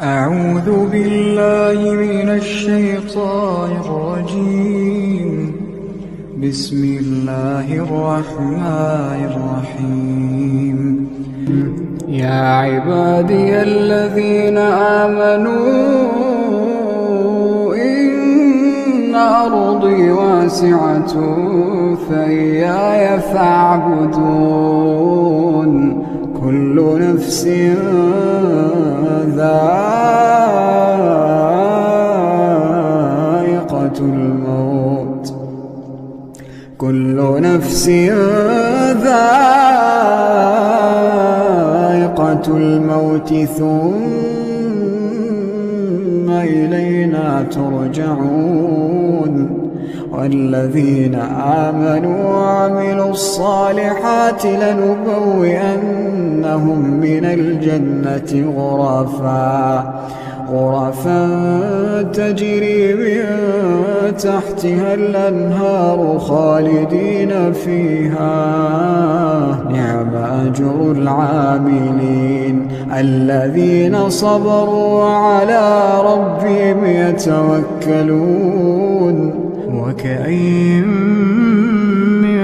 أعوذ بالله من الشيطان الرجيم. بسم الله الرحمن الرحيم. يا عبادي الذين آمنوا إن أرضي واسعة فإياي فاعبدون. كل نفس ذائقة الموت، كل نفس ذائقة الموت ثم إلينا ترجعون. والذين آمنوا وعملوا الصالحات لنبوئنهم من الجنة غرفا تجري من تحتها الأنهار خالدين فيها. نعم أجر العاملين الذين صبروا وعلى ربهم يتوكلون. وكأين من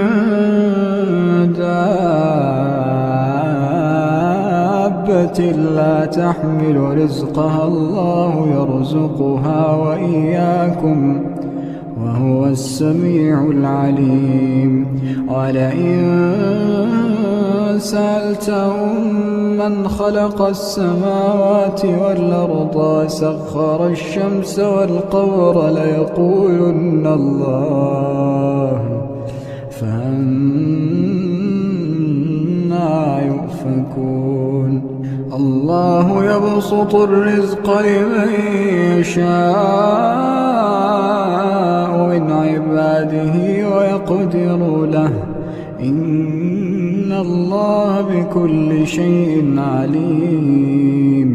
دابة لا تحمل رزقها الله يرزقها وإياكم وهو السميع العليم. ولئن سألتهم من خلق السماوات والأرض وسخر الشمس والقمر ليقولن الله، فأنى يؤفكون. الله يبسط الرزق لمن يشاء من عباده ويقدر له، إن الله بكل شيء عليم.